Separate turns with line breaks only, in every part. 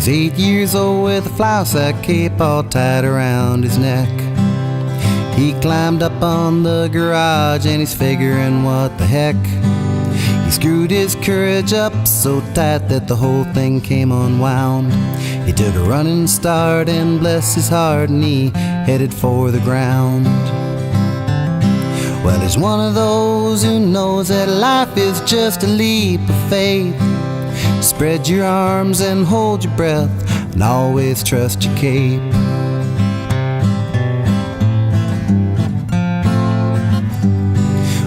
He's 8 years old with a flour sack cape all tied around his neck. He climbed up on the garage and he's figuring what the heck. He screwed his courage up so tight that the whole thing came unwound. He took a running start and bless his heart, and he headed for the ground. Well, he's one of those who knows that life is just a leap of faith. Spread your arms and hold your breath, and always trust your cape.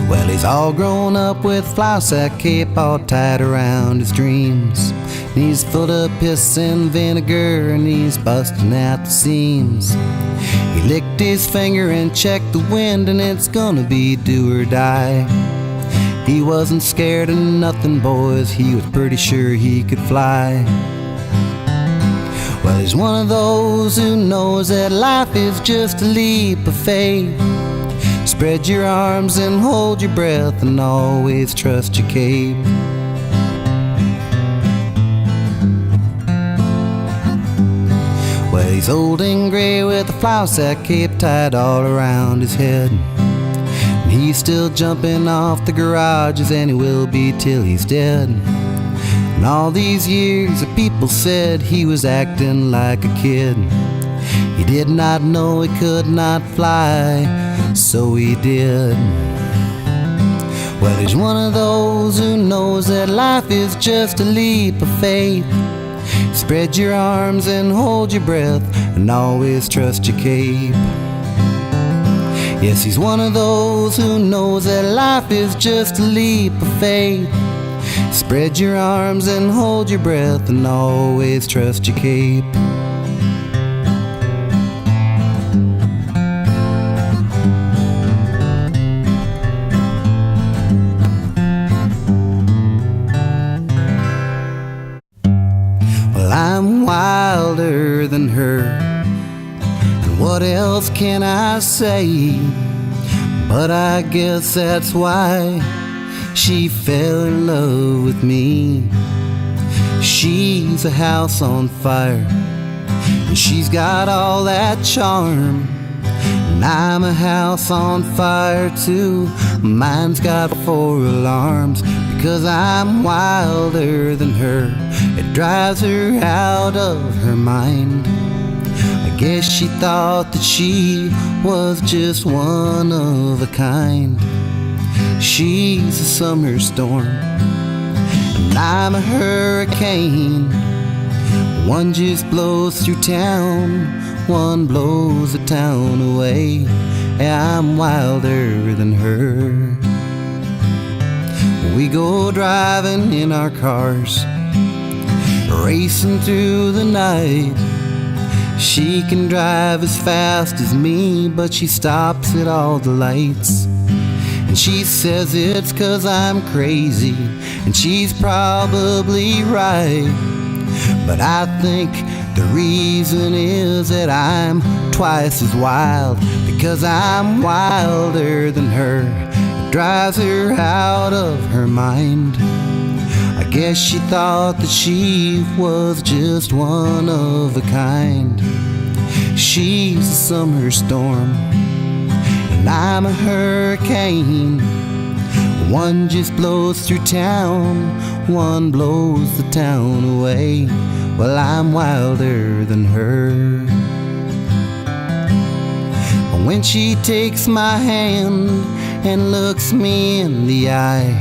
Well, he's all grown up with flour sack cape all tied around his dreams. And he's full of piss and vinegar, and he's busting at the seams. He licked his finger and checked the wind, and it's gonna be do or die. He wasn't scared of nothing, boys, he was pretty sure he could fly. Well, he's one of those who knows that life is just a leap of faith. Spread your arms and hold your breath, and always trust your cape. Well, he's old and gray with a flour sack cape tied all around his head. And he's still jumping off the garages, and he will be till he's dead. And all these years the people said he was acting like a kid. He did not know he could not fly, so he did. Well, he's one of those who knows that life is just a leap of faith. Spread your arms and hold your breath, and always trust your cape. Yes, he's one of those who knows that life is just a leap of faith. Spread your arms and hold your breath, and always trust your cape. I'm wilder than her, and what else can I say? But I guess that's why she fell in love with me. She's a house on fire, and she's got all that charm. And I'm a house on fire too. Mine's got 4 alarms. Because I'm wilder than her, it drives her out of her mind. I guess she thought that she was just one of a kind. She's a summer storm, and I'm a hurricane. One just blows through town, one blows the town away. Yeah, I'm wilder than her. We go driving in our cars, racing through the night. She can drive as fast as me, but she stops at all the lights. And she says it's 'cause I'm crazy, and she's probably right. But I think the reason is that I'm twice as wild, because I'm wilder than her. Drives her out of her mind. I guess she thought that she was just one of a kind. She's a summer storm, and I'm a hurricane. One just blows through town, one blows the town away. Well, I'm wilder than her. When she takes my hand and looks me in the eye,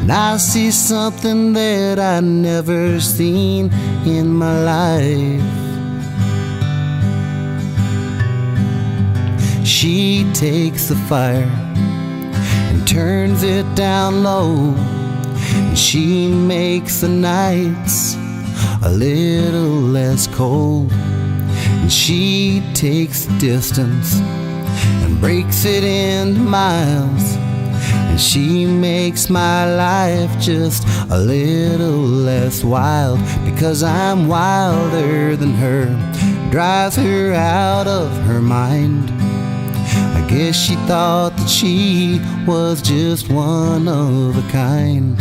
and I see something that I've never seen in my life. She takes the fire and turns it down low, and she makes the nights a little less cold. And she takes the distance and breaks it into miles, and she makes my life just a little less wild. Because I'm wilder than her, drives her out of her mind. I guess she thought that she was just one of a kind.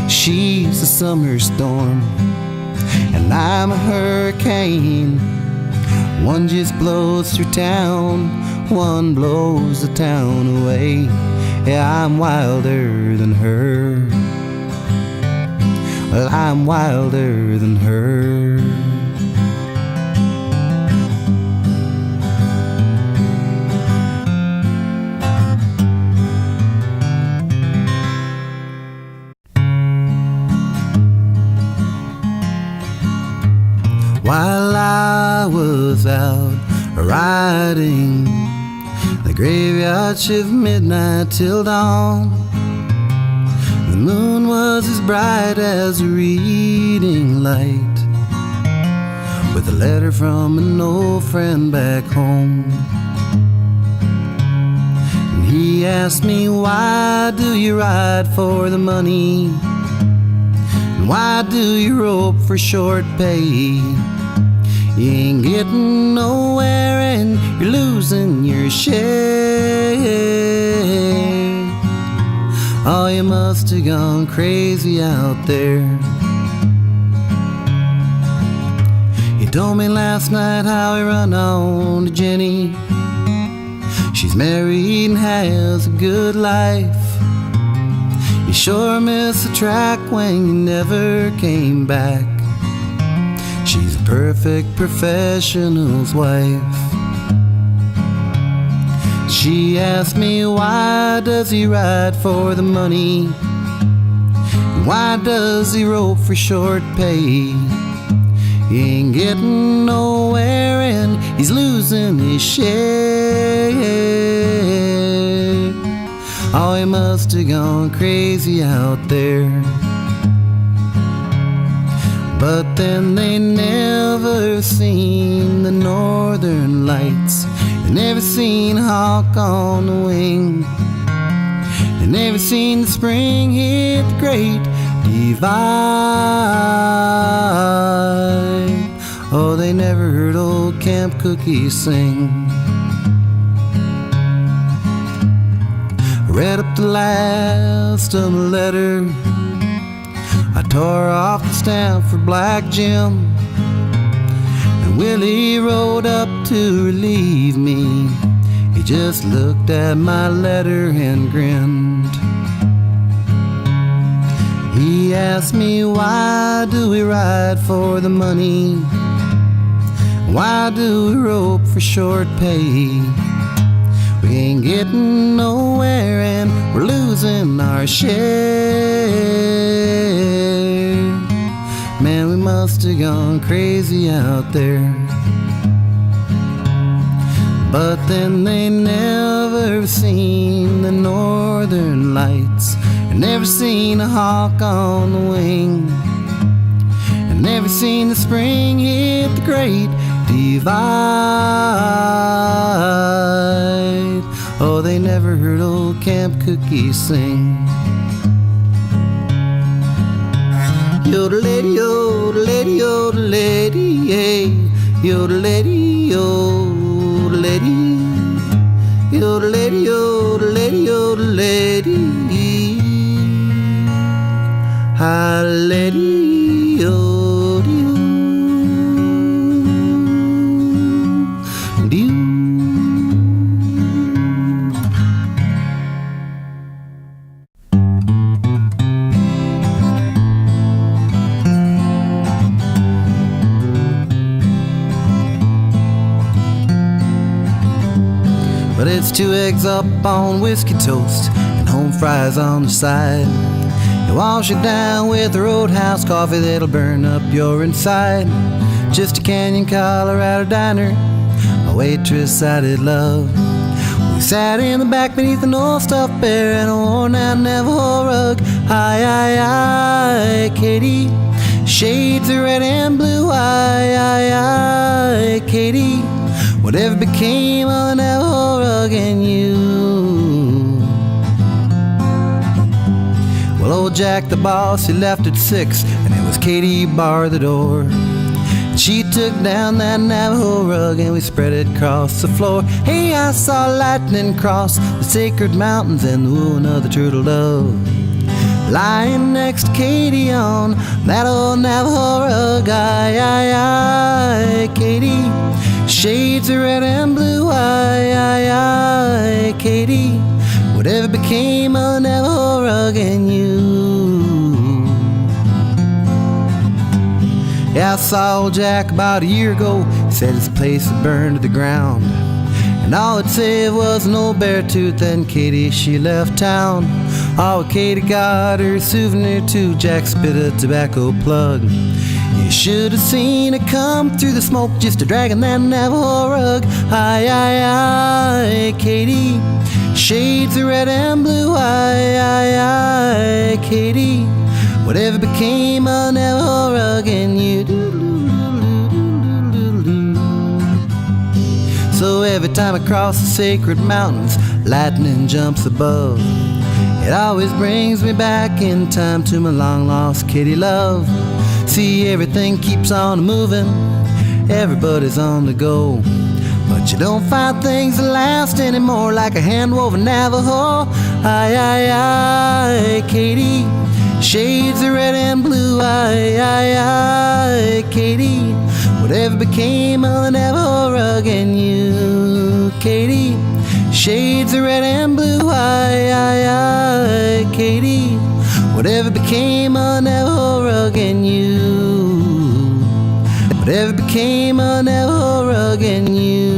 She's a summer storm, and I'm a hurricane. One just blows through town, one blows the town away. Yeah, I'm wilder than her. Well, I'm wilder than her. While I was out riding the graveyard shift, midnight till dawn, the moon was as bright as a reading light, with a letter from an old friend back home. And he asked me, why do you ride for the money? And why do you rope for short pay? You ain't getting nowhere and you're losing your share. Oh, you must have gone crazy out there. He told me last night how he run on to Jenny. She's married and has a good life. You sure missed the track when you never came back. She's a perfect professional's wife. She asked me, why does he ride for the money? Why does he rope for short pay? He ain't getting nowhere and he's losing his share. Oh, he must have gone crazy out there. But then they never seen the northern lights. They never seen a hawk on the wing. They never seen the spring hit the great divide. Oh, they never heard old Camp Cookie sing. I read up the last of the letter. I tore off the stamp for Black Jim, and Willie rode up to relieve me. He just looked at my letter and grinned. He asked me, why do we ride for the money? Why do we rope for short pay? We ain't getting nowhere and we're losing our share. Man, we must have gone crazy out there. But then they never seen the northern lights, and never seen a hawk on the wing, and never seen the spring hit the great divide. Oh, they never heard old Camp Cookie sing. Yodelady, yodelady, yodelady, hey. Yodelady, yodelady, yodelady, yodelady, yodelady, ha-lady, yodelady. But it's 2 eggs up on whiskey toast and home fries on the side. You wash it down with a Roadhouse coffee that'll burn up your inside. Just a Canyon, Colorado diner, a waitress I did love. We sat in the back beneath an old stuffed bear and a worn-out Navajo rug. Hi, hi, hi, Katie. Shades of red and blue. Hi, hi, hi, Katie. Whatever became of the Navajo rug and you? Well, old Jack the boss, he left at 6, and it was Katie barred the door. And she took down that Navajo rug and we spread it across the floor. Hey, I saw lightning cross the sacred mountains and the wooing of the turtle dove. lying next to Katie on that old Navajo rug. Katie, shades of red and blue. Katie, whatever became of Navajo rug and you? Yeah, I saw old Jack about a year ago. He said his place had burned to the ground, and all it said was an old bear tooth. And Katie, she left town. Oh, Katie got her souvenir too. Jack spit a tobacco plug. You should have seen it come through the smoke just a dragging that Navajo rug. Katie, shades of red and blue. Katie, whatever became of Navajo rug and you? So every time I cross the sacred mountains, lightning jumps above. It always brings me back in time to my long-lost Katie love. See, everything keeps on moving, everybody's on the go, but you don't find things that last anymore like a hand-woven Navajo. Katie, shades of red and blue. Katie, whatever became of the Navajo rug and you? Katie, shades of red and blue. Katie, whatever became of Navajo rug and you? Whatever became of Navajo rug and you?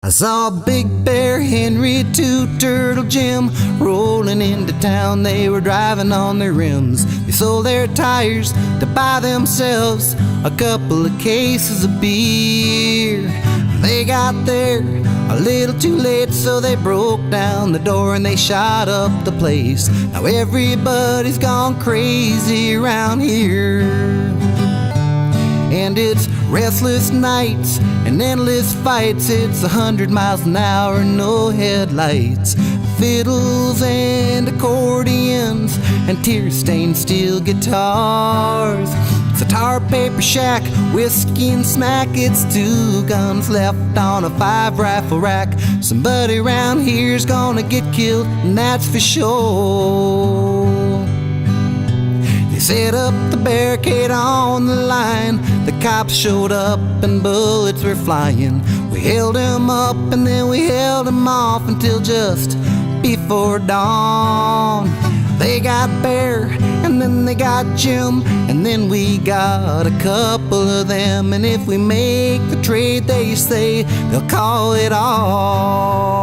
I saw Big Bear, Henry, Two Turtle Jim rolling into town. They were driving on their rims. They sold their tires to buy themselves a couple of cases of beer. They got there a little too late, so they broke down the door and they shot up the place. Now everybody's gone crazy around here, and it's restless nights and endless fights. It's 100 miles an hour, no headlights, fiddles and accordions and tear-stained steel guitars. It's a tar paper shack, whiskey and smack. It's 2 guns left on a 5 rifle rack. Somebody around here's gonna get killed, and that's for sure. They set up the barricade on the line. The cops showed up and bullets were flying. We held him up and then we held him off until just before dawn. They got Bear and then they got Jim, and then we got a couple of them. And if we make the trade, they say they'll call it off.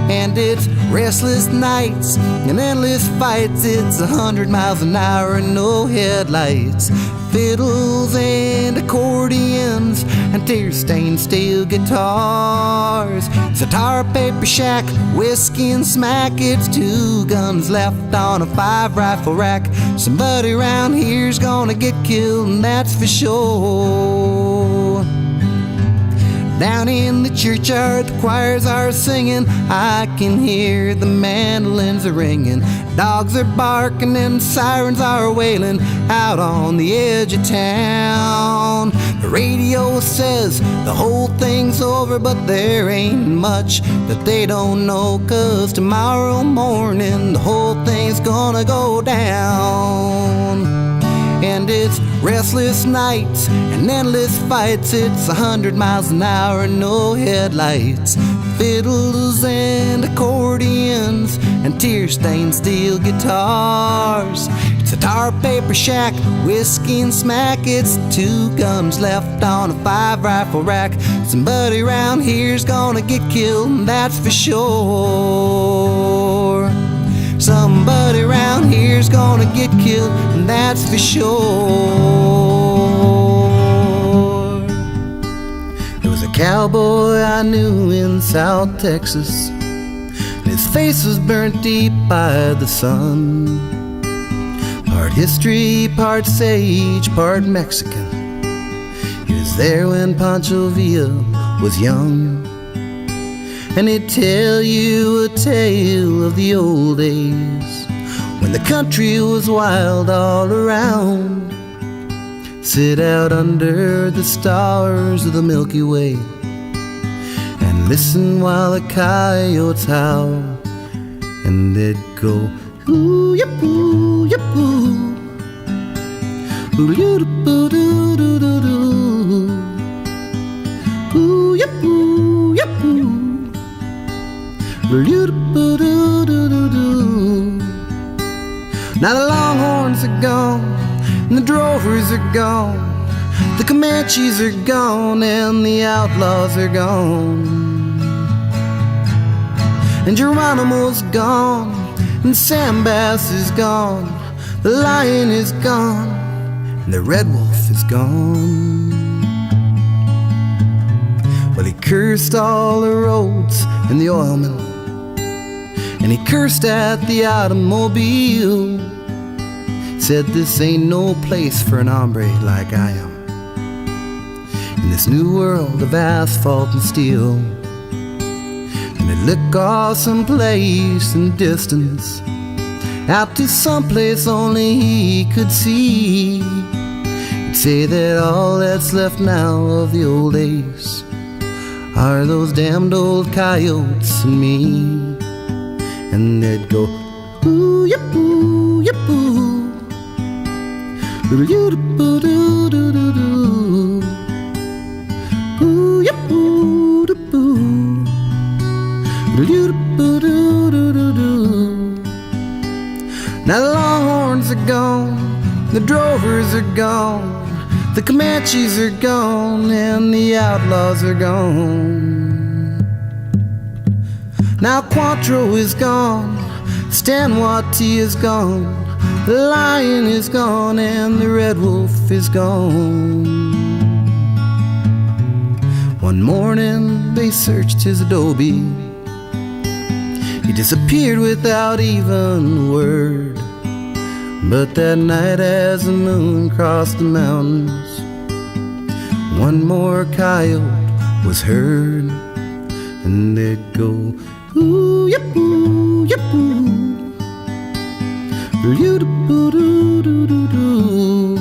And it's restless nights and endless fights. It's 100 miles an hour and no headlights, fiddles and accordions and tear-stained steel guitars. It's a tar paper shack, whiskey and smack. It's 2 guns left on a 5 rifle rack. Somebody around here's gonna get killed, and that's for sure. Down in the churchyard, the choirs are singing. I can hear the mandolins are ringing. Dogs are barking and sirens are wailing out on the edge of town. The radio says the whole thing's over, but there ain't much that they don't know, 'cause tomorrow morning the whole thing's gonna go down. And it's restless nights and endless fights. It's 100 miles an hour and no headlights, fiddles and accordions and tear-stained steel guitars. It's a tar paper shack, whiskey and smack. It's 2 guns left on a 5 rifle rack. Somebody around here's gonna get killed, and that's for sure. Somebody around here's gonna get killed, and that's for sure. There was a cowboy I knew in South Texas, and his face was burnt deep by the sun. Part history, part sage, part Mexican. He was there when Pancho Villa was young, and he'd tell you a tale of the old days when the country was wild all around. Sit out under the stars of the Milky Way and and listen while the coyotes howl, and they'd go, ooh, yip, ooh, yip, ooh. Ooh, doo, doo, doo, doo, doo. Ooh, yip, ooh, yip, ooh. Ooh, doo, doo, doo, doo, doo. Now the longhorns are gone, and the drovers are gone, the Comanches are gone, and the outlaws are gone, and Geronimo's gone, and Sam Bass is gone, the lion is gone, and the red wolf is gone. Well, he cursed all the roads and the oilmen, and he cursed at the automobile. Said this ain't no place for an hombre like I am, in this new world of asphalt and steel. And it looked off someplace in the distance, out to someplace only he could see. He'd say that all that's left now of the old days are those damned old coyotes and me. And they'd go, ooh, yip, ooh, yip, ooh. Ooh, doo, doo, doo, doo, doo. Ooh, yip, ooh, doo, doo. Ooh, doo, doo, doo, doo, doo. Now the longhorns are gone, the drovers are gone, the Comanches are gone, and the outlaws are gone. Now Quantrill is gone, Stanwatie is gone, the lion is gone, and the red wolf is gone. One morning they searched his adobe. He disappeared without even a word. But that night as the moon crossed the mountains, one more coyote was heard. And they'd go, ooh, yip, ooh, yip, ooh. Ooh, doo, doo, doo, doo, doo.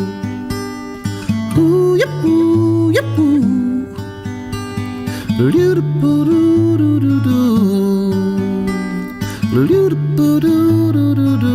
Ooh, yip, ooh, yip, ooh. Ooh, doo, doo, doo, doo, doo, doo. Ooh, doo, doo, doo, doo, doo.